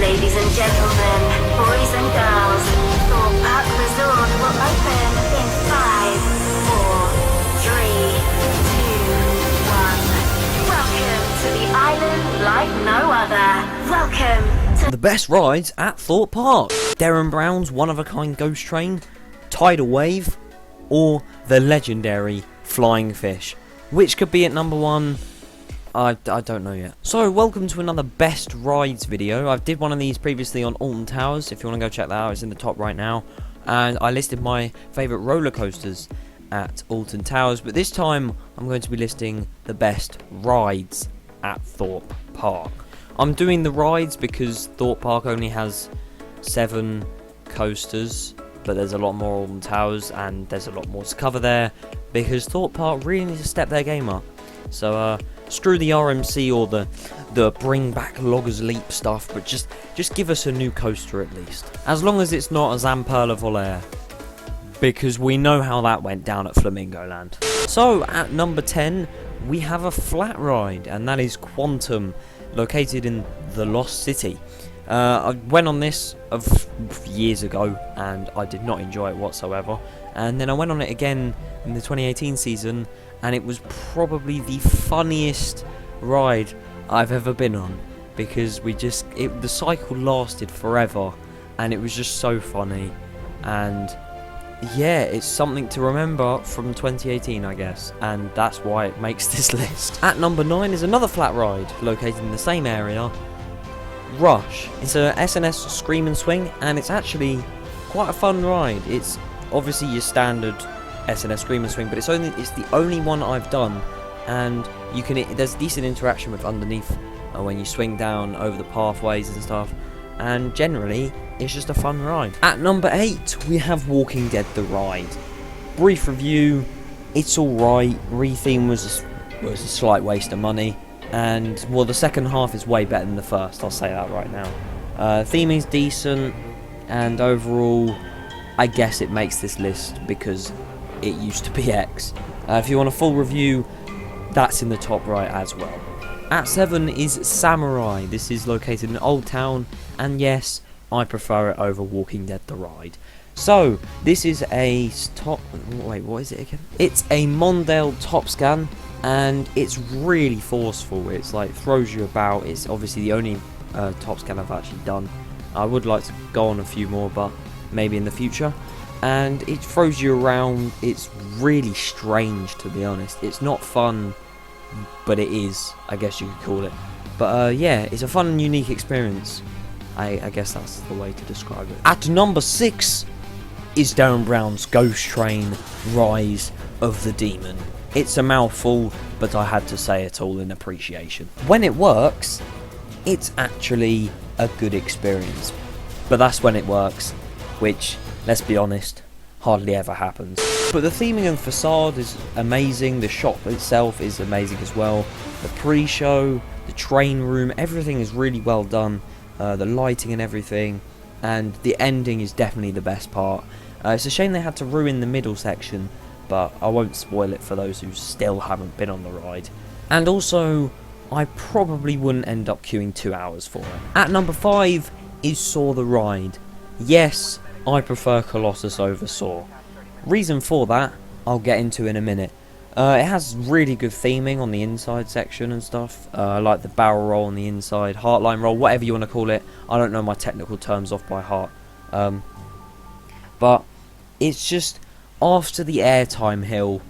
Ladies and gentlemen, boys and girls, Thorpe Park Resort will open in 5, 4, 3, 2, 1. Welcome to the island like no other. Welcome to the best rides at Thorpe Park. Darren Brown's one-of-a-kind ghost train, Tidal Wave, or the legendary Flying Fish. Which could be at number 1? I don't know yet. So, welcome to another best rides video. I did one of these previously on Alton Towers. If you want to go check that out, it's in the top right now. And I listed my favourite roller coasters at Alton Towers. But this time, I'm going to be listing the best rides at Thorpe Park. I'm doing the rides because Thorpe Park only has 7 coasters. But there's a lot more Alton Towers and there's a lot more to cover there. Because Thorpe Park really needs to step their game up. So, screw the RMC or the bring back Loggers Leap stuff, but just give us a new coaster at least. As long as it's not a Zamperla Volair, because we know how that went down at Flamingo Land. So at number 10 we have a flat ride, and that is Quantum, located in the Lost City. I went on this years ago and I did not enjoy it whatsoever, and then I went on it again in the 2018 season, and it was probably the funniest ride I've ever been on, because the cycle lasted forever and it was just so funny. And yeah, it's something to remember from 2018, I guess, and that's why it makes this list. At number 9 is another flat ride located in the same area, Rush. It's a SNS Scream and Swing, and it's actually quite a fun ride. It's obviously your standard SNS Scream and Swing, but it's the only one I've done, and there's decent interaction with underneath when you swing down over the pathways and stuff, and generally it's just a fun ride. At number 8 we have Walking Dead the Ride. Brief review: it's alright. Retheme was a slight waste of money, and well, the second half is way better than the first, I'll say that right now. Theming's decent, and overall I guess it makes this list because it used to be X. If you want a full review, that's in the top right as well. At 7 is Samurai. This is located in Old Town, and yes, I prefer it over Walking Dead the Ride. So, this is a wait, what is it again? It's a Mondale top scan, and it's really forceful. It's like throws you about. It's obviously the only top scan I've actually done. I would like to go on a few more, but maybe in the future. And it throws you around. It's really strange, to be honest. It's not fun, but it is, I guess you could call it. But yeah, it's a fun and unique experience. I guess that's the way to describe it. At number 6 is Darren Brown's Ghost Train Rise of the Demon. It's a mouthful, but I had to say it all in appreciation. When it works, it's actually a good experience. But that's when it works, which, let's be honest, hardly ever happens. But the theming and facade is amazing, the shop itself is amazing as well, the pre-show, the train room, everything is really well done, the lighting and everything, and the ending is definitely the best part. It's a shame they had to ruin the middle section, but I won't spoil it for those who still haven't been on the ride. And also, I probably wouldn't end up queuing 2 hours for it. At number 5 is Saw the Ride. Yes, I prefer Colossus over Saw. Reason for that, I'll get into in a minute. It has really good theming on the inside section and stuff. I like the barrel roll on the inside, heartline roll, whatever you want to call it. I don't know my technical terms off by heart. But it's just, after the airtime hill,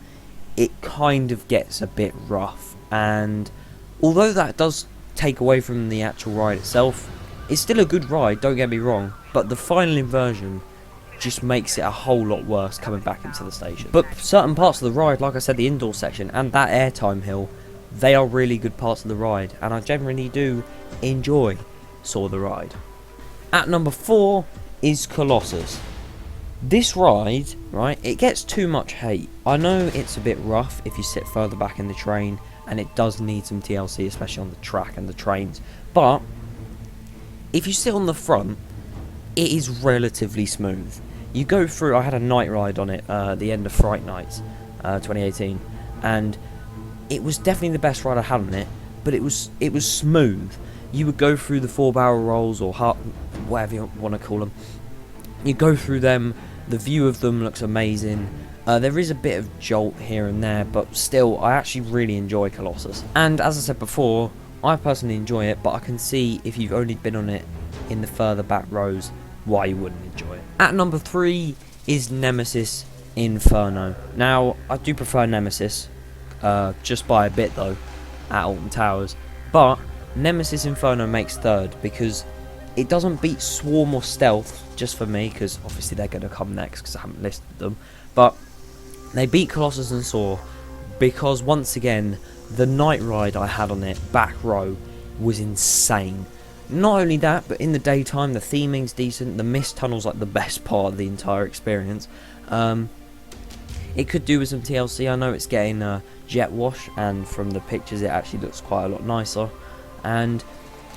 it kind of gets a bit rough. And although that does take away from the actual ride itself, it's still a good ride, don't get me wrong, but the final inversion just makes it a whole lot worse coming back into the station. But certain parts of the ride, like I said, the indoor section and that airtime hill, they are really good parts of the ride, and I generally do enjoy Saw the Ride. At number 4 is Colossus. This ride, right, it gets too much hate. I know it's a bit rough if you sit further back in the train, and it does need some TLC, especially on the track and the trains, but if you sit on the front, it is relatively smooth. You go through, I had a night ride on it at the end of Fright Nights 2018, and it was definitely the best ride I had on it, but it was smooth. you would go through the 4 barrel rolls, or whatever you want to call them. You go through them, the view of them looks amazing. There is a bit of jolt here and there, but still, I actually really enjoy Colossus. And as I said before, I personally enjoy it, but I can see if you've only been on it in the further back rows, why you wouldn't enjoy it. At number 3 is Nemesis Inferno. Now, I do prefer Nemesis, just by a bit though, at Alton Towers. But Nemesis Inferno makes third because it doesn't beat Swarm or Stealth, just for me, because obviously they're going to come next because I haven't listed them. But they beat Colossus and Saw because, once again, the night ride I had on it, back row, was insane. Not only that, but in the daytime, the theming's decent. The mist tunnel's like the best part of the entire experience. It could do with some TLC. I know it's getting jet wash, and from the pictures it actually looks quite a lot nicer. And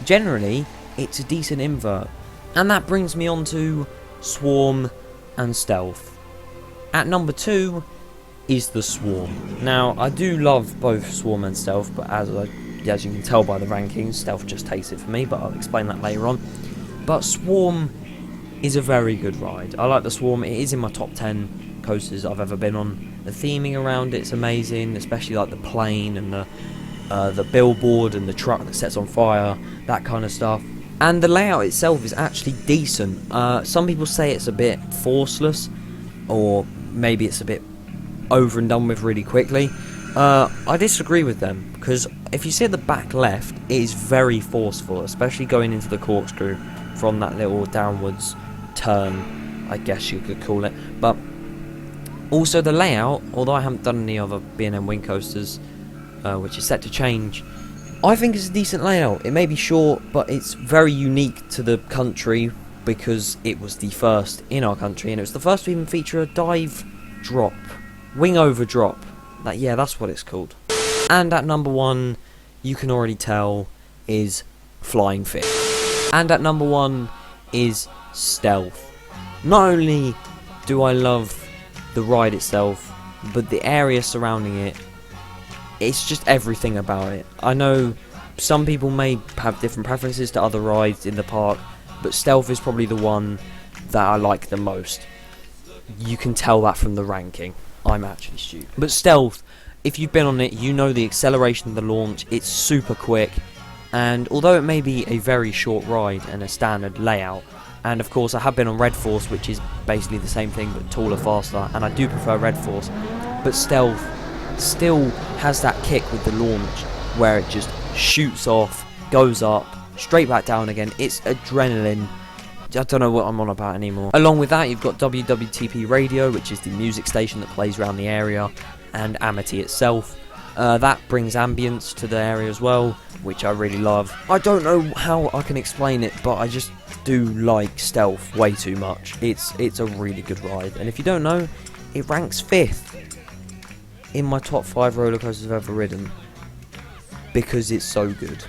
generally, it's a decent invert. And that brings me on to Swarm and Stealth. At number 2 is the Swarm. Now, I do love both Swarm and Stealth, but as you can tell by the rankings, Stealth just takes it for me, but I'll explain that later on. But Swarm is a very good ride. I like the Swarm. It is in my top 10 coasters I've ever been on. The theming around it's amazing, especially like the plane and the billboard and the truck that sets on fire, that kind of stuff. And the layout itself is actually decent. Some people say it's a bit forceless, or maybe it's a bit over and done with really quickly. I disagree with them, because if you see at the back left, it is very forceful, especially going into the corkscrew from that little downwards turn, I guess you could call it. But also the layout, although I haven't done any other B&M wing coasters, which is set to change, I think it's a decent layout. It may be short, but it's very unique to the country because it was the first in our country, and it was the first to even feature a dive drop, wing over drop. That's what it's called. And at number 1, you can already tell, is Flying Fish. And at number 1 is Stealth. Not only do I love the ride itself, but the area surrounding it, it's just everything about it. I know some people may have different preferences to other rides in the park, but Stealth is probably the one that I like the most. You can tell that from the ranking. I'm actually stupid. But Stealth, if you've been on it, you know the acceleration of the launch. It's super quick, and although it may be a very short ride and a standard layout, and of course I have been on Red Force, which is basically the same thing but taller, faster, and I do prefer Red Force, but Stealth still has that kick with the launch where it just shoots off, goes up, straight back down again. It's adrenaline. I don't know what I'm on about anymore. Along with that, you've got WWTP Radio, which is the music station that plays around the area, and Amity itself. That brings ambience to the area as well, which I really love. I don't know how I can explain it, but I just do like Stealth way too much. It's a really good ride, and if you don't know, it ranks 5th in my top 5 roller coasters I've ever ridden because it's so good.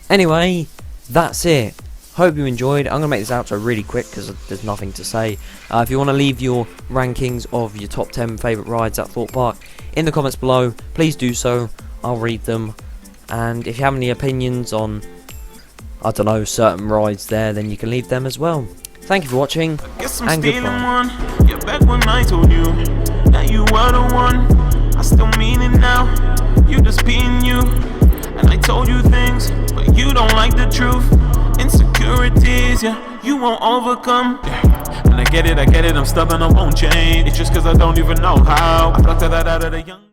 Anyway, that's it. Hope you enjoyed. I'm going to make this outro really quick because there's nothing to say. If you want to leave your rankings of your top 10 favourite rides at Thorpe Park in the comments below, please do so. I'll read them. And if you have any opinions on, I don't know, certain rides there, then you can leave them as well. Thank you for watching, and goodbye. You're back when I told you that you were the one. I still mean it now. You just being you. And I told you things, but you don't like the truth. Insecurities, yeah, you won't overcome. Yeah. And I get it, I'm stubborn, I won't change. It's just cause I don't even know how. I plucked that out of the young